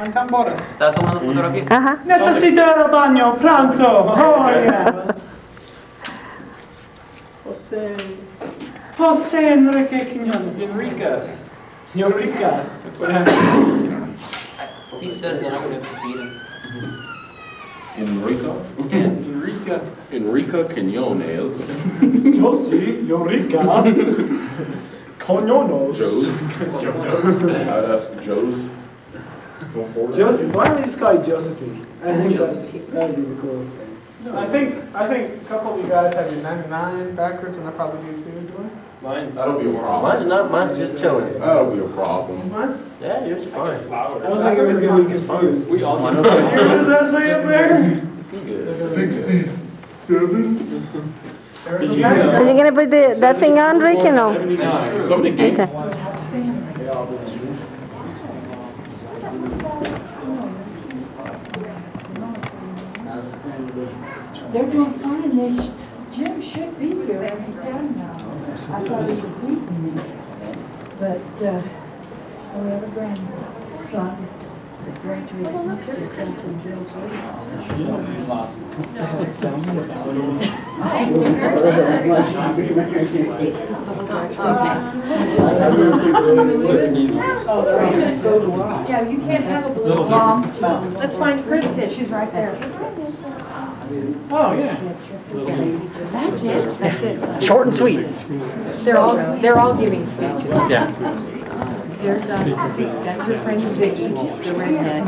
Tamboras. ¿Está tomando fotografía? Ajá. Necesito ir al baño pronto. Oh, yeah. José Enrique Quiñones. Eureka. He says that I'm going to beat him. Enrico? Eureka. Enrico Quinones. Yo sí, Eureka. Coñonos. Joe's. I'd ask Joe's. Joseph, why don't we just call you Josephine? I think that'd be the coolest thing. I think a couple of you guys have your 99 backwards, and I probably do too, do That'll be a problem. Mine's just chilling. That'll be a problem. Yeah, you're fine. I was thinking it was going to be confused. We all What does that say up there? 67? There's a Are you guy. gonna put that thing on, Rick, or no? Somebody gave Okay. They're doing fine. Jim should be here every time now. I thought he was beating me. But we have a grandson that graduates next year, Kristen Bill's Yeah, you can't have a balloon bomb. Let's find Kristen, she's right there. Oh, yeah. That's it? That's it. Short and sweet. They're all giving speeches. Yeah. There's that's her friend Ziggy, the redhead.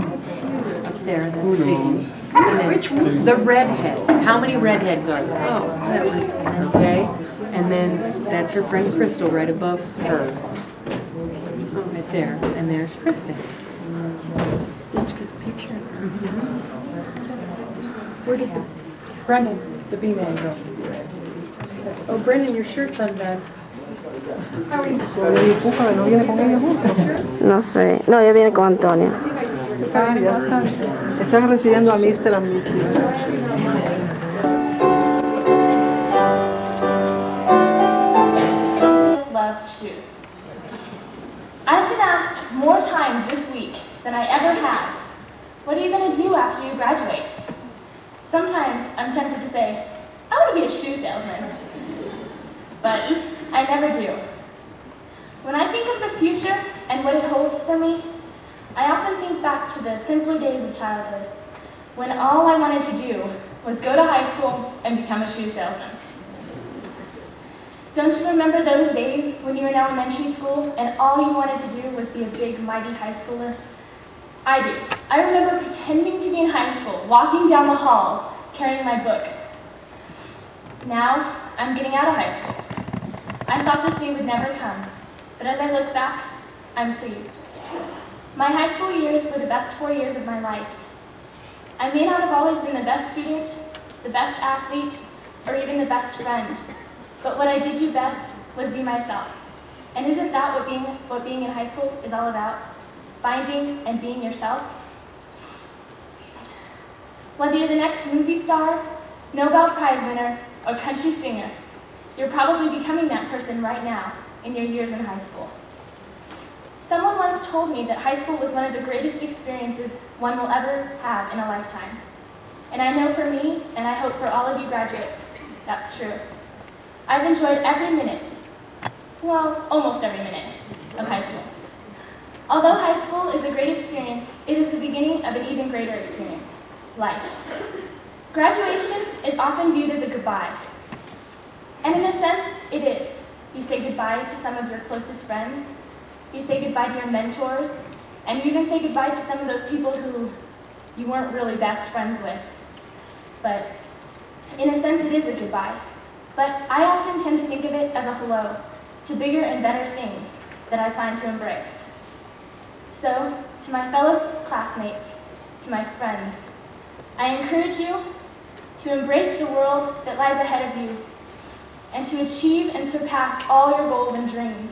Up there, that's Ziggy. Which one? The redhead. How many redheads are there? Oh, that one. Okay. And then that's her friend Crystal right above her. Right there. And there's Kristen. That's a good picture. Where did Brendan, the B-man, go? Oh, Brendan, your shirt's undone. How are you? No sé. No, ella viene con Antonio. Están recibiendo a Mr. and Mrs. Love shoes. I've been asked more times this week than I ever have, what are you going to do after you graduate? Sometimes I'm tempted to say, I want to be a shoe salesman. But I never do. When I think of the future and what it holds for me, I often think back to the simpler days of childhood, when all I wanted to do was go to high school and become a shoe salesman. Don't you remember those days when you were in elementary school and all you wanted to do was be a big, mighty high schooler? I do. I remember pretending to be in high school, walking down the halls, carrying my books. Now, I'm getting out of high school. I thought this day would never come, but as I look back, I'm pleased. My high school years were the best 4 years of my life. I may not have always been the best student, the best athlete, or even the best friend, but what I did do best was be myself. And isn't that what being in high school is all about? Finding and being yourself? Whether you're the next movie star, Nobel Prize winner, or country singer, you're probably becoming that person right now in your years in high school. Someone once told me that high school was one of the greatest experiences one will ever have in a lifetime. And I know for me, and I hope for all of you graduates, that's true. I've enjoyed every minute, well, almost every minute of high school. Although high school is a great experience, it is the beginning of an even greater experience, life. Graduation is often viewed as a goodbye. And in a sense, it is. You say goodbye to some of your closest friends, you say goodbye to your mentors, and you even say goodbye to some of those people who you weren't really best friends with. But in a sense, it is a goodbye. But I often tend to think of it as a hello to bigger and better things that I plan to embrace. So, to my fellow classmates, to my friends, I encourage you to embrace the world that lies ahead of you and to achieve and surpass all your goals and dreams.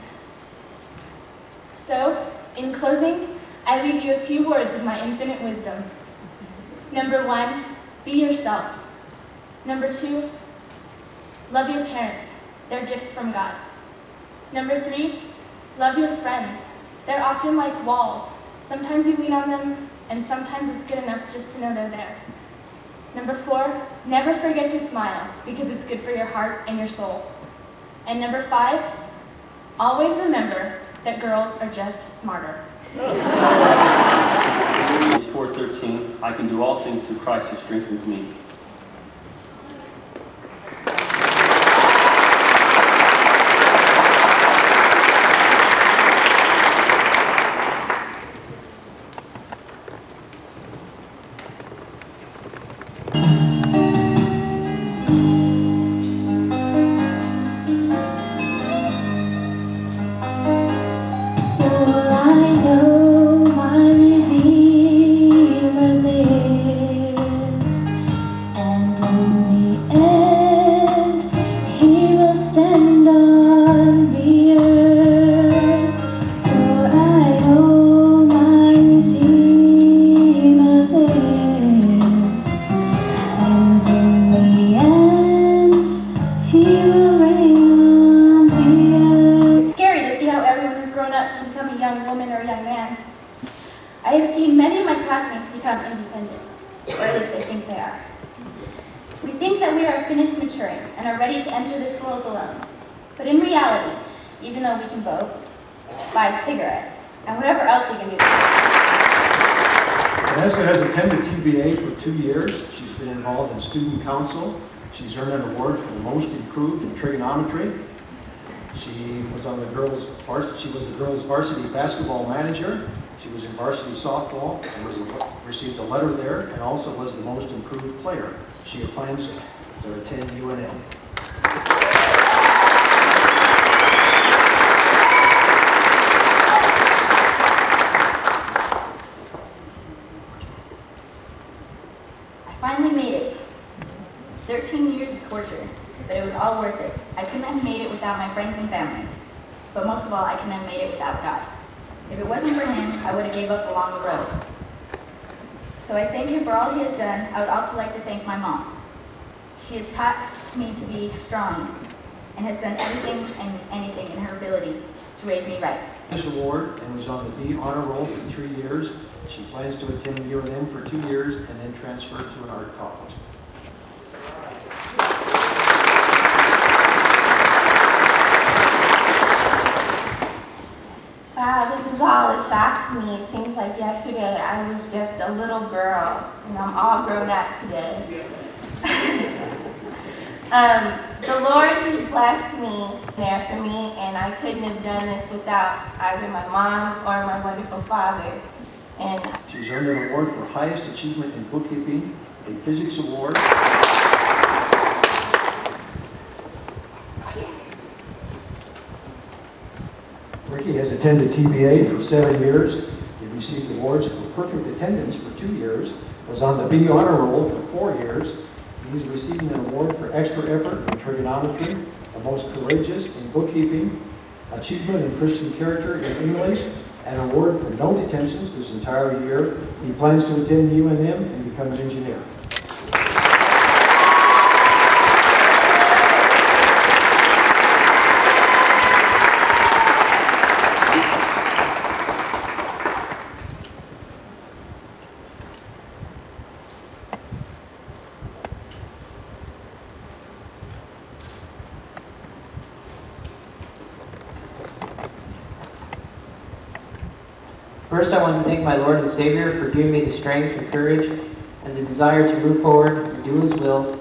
So, in closing, I leave you a few words of my infinite wisdom. Number 1, be yourself. Number 2, love your parents. They're gifts from God. Number 3, love your friends. They're often like walls. Sometimes you lean on them, and sometimes it's good enough just to know they're there. Number 4, never forget to smile, because it's good for your heart and your soul. And number 5, always remember that girls are just smarter. Philippians 4:13, I can do all things through Christ who strengthens me. I have seen many of my classmates become independent, or at least they think they are. We think that we are finished maturing and are ready to enter this world alone. But in reality, even though we can vote, buy cigarettes, and whatever else you can do. Vanessa has attended TBA for 2 years. She's been involved in student council. She's earned an award for the most improved in trigonometry. She was the girls' varsity basketball manager. She was in varsity softball and received a letter there, and also was the most improved player. She plans to attend UNM. I finally made it. 13 years of torture, but it was all worth it. I couldn't have made it without my friends and family, but most of all, I couldn't have made it without God. If it wasn't for him, I would have gave up along the road. So I thank him for all he has done. I would also like to thank my mom. She has taught me to be strong and has done everything and anything in her ability to raise me right. This award and was on the B honor roll for 3 years. She plans to attend UNM for 2 years and then transfer to an art college. Wow, this is all a shock to me. It seems like yesterday I was just a little girl, and I'm all grown up today. The Lord has blessed me there for me, and I couldn't have done this without either my mom or my wonderful father. And she's earned an award for highest achievement in bookkeeping, a physics award. Ricky has attended TBA for 7 years. He received awards for perfect attendance for 2 years, was on the B honor roll for 4 years. He's receiving an award for extra effort in trigonometry, the most courageous in bookkeeping, achievement in Christian character in English, an award for no detentions this entire year. He plans to attend UNM and become an engineer. First, I want to thank my Lord and Savior for giving me the strength and courage and the desire to move forward and do His will